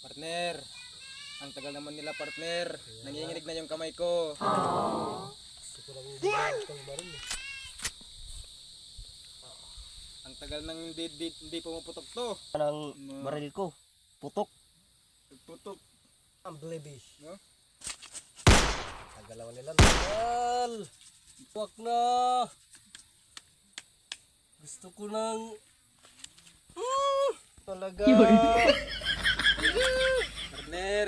Partner, ang tagal naman nila partner. Nanginginig na yung kamay ko. Ang tagal nang hindi pumuputok to. Ang baril ko, putok. Putok. Ang blebish. No? Tagalawan nila tagal. Wag na. Gusto ko ng... talaga. Partner.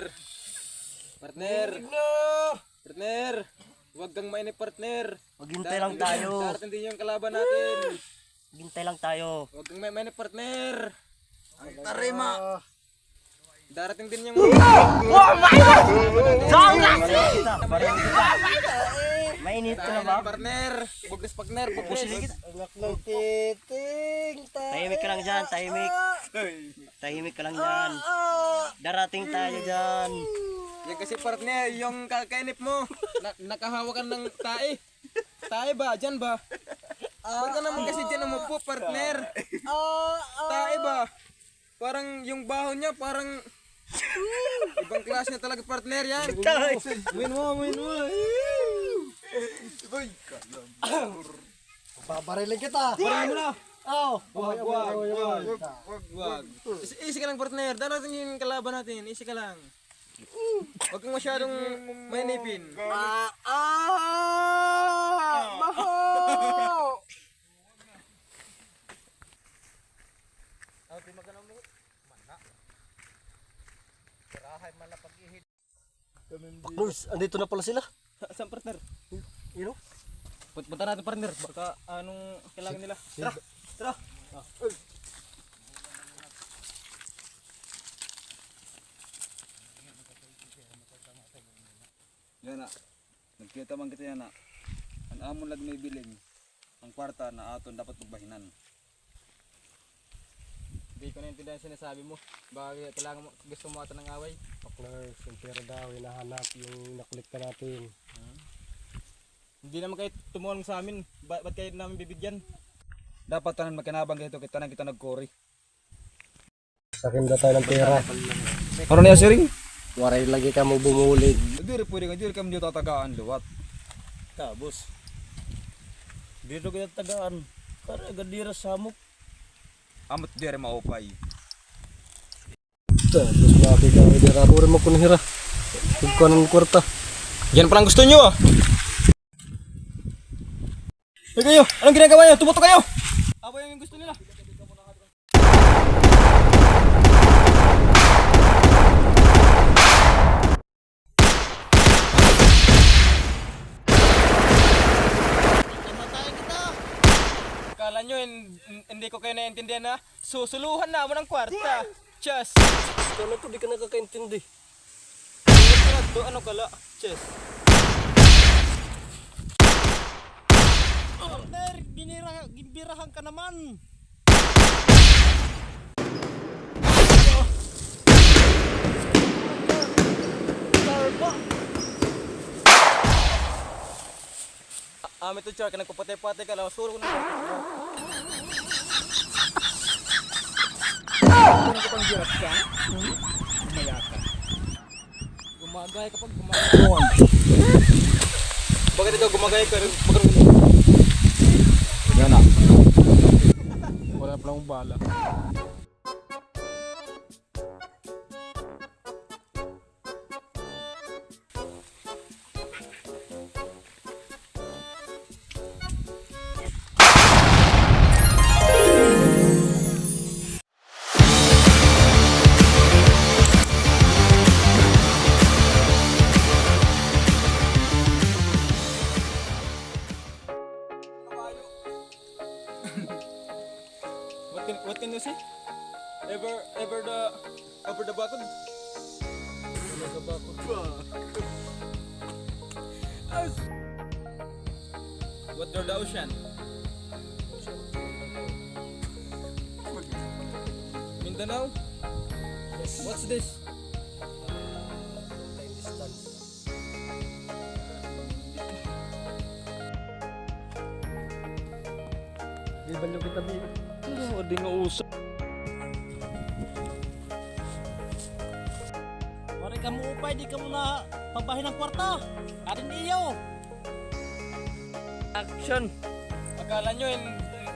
Partner. Wag na. Partner. Huwag kang mainip partner. Maghintay lang tayo. Darating din yung kalaban natin. Maghintay lang tayo. Huwag kang mainip partner. Ang tarima. Darating din yung... Mainit ka na ba? Partner. Bugis partner. Bugis. Anak ng titing. Tahimik ka lang dyan, tahimik. Tahimik ka lang dyan. Darating tayo dyan. Yan kasi partner, yung kakainip mo. Nakahawakan ng tae. Tae ba? Dyan ba? Huwag ka naman kasi dyan umupo partner. Tae ba? Parang yung baho niya parang... ibang klase na talaga partner yan. Win mo. Babarilin kita. Barilin mo na. Oh. Wag. Easy ka lang partner. Darating yung kalaban natin. Easy ka lang. Huwag kang masyadong mainipin. Maho! Partners, andito na pala sila. Saan partner? You know? Punta natin partner. Baka anong kailangan nila. Tara. Tara. Yan na. Nagkita man kita yan na. Ang amon lag may biling. Ang kwarta na aton dapat pagbahinan. Hindi ko naintindihan sinasabi mo. Baka kailangan mo, gusto mo ata ng away. Partners, yung pera daw, hinahanap yung nakulikta natin. Hindi naman kayo tumulong sa amin. Ba't kayo namin bibigyan? Dapat tanan magkanabang dito kita na kita nagkori. Sakin na tayo ng pera. Ano niya siring? Waray lagi ka mo bumulid. Hindi rin pwede nga. Hindi rin kami dito tatagaan luwat. Tapos, dito kaya tagaan. Kaya gadira samok. Amat di rin maupay. Tapos bakit ka gadira. Ruri mo kung hira. Pagkuhan ng kwarta. Yan parang gusto nyo ah. Hey kayo, anong ginagawa nyo? Tumuto kayo! Aba yung gusto nila. Kala nyo hindi ko kayo naiintindihan na susuluhan na mo ng kwarta. Chess! Kala ko di ka nakakaintindi. Ano kala? Chess. Partner, ginbirahan ka naman. Amit to char, nagpapatay-patay ka lang. Suro ko na. Ano ka pang girap ka? Umaya ka. Gumagay kapag gumagay. Bakit ikaw gumagay ka rin? Yan na. Wala pa lang bala. What can you say? Ever the bakod? What the ocean? Mindanao? What's this? Time distance. Di ba nyo kita din? Ano di nga usap? di ka mo upay, di ka mo na pagbahin ng kwarta. Atin iyo. Action! Akala nyo,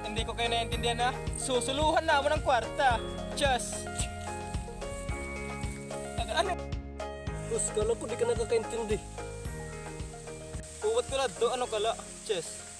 hindi ko kayo naiintindihan na susuluhan na ako ng kwarta. Just. Ano? Boss, kala ko di ka nakakaintindi. Uwat ko na do, ano kala? Chess.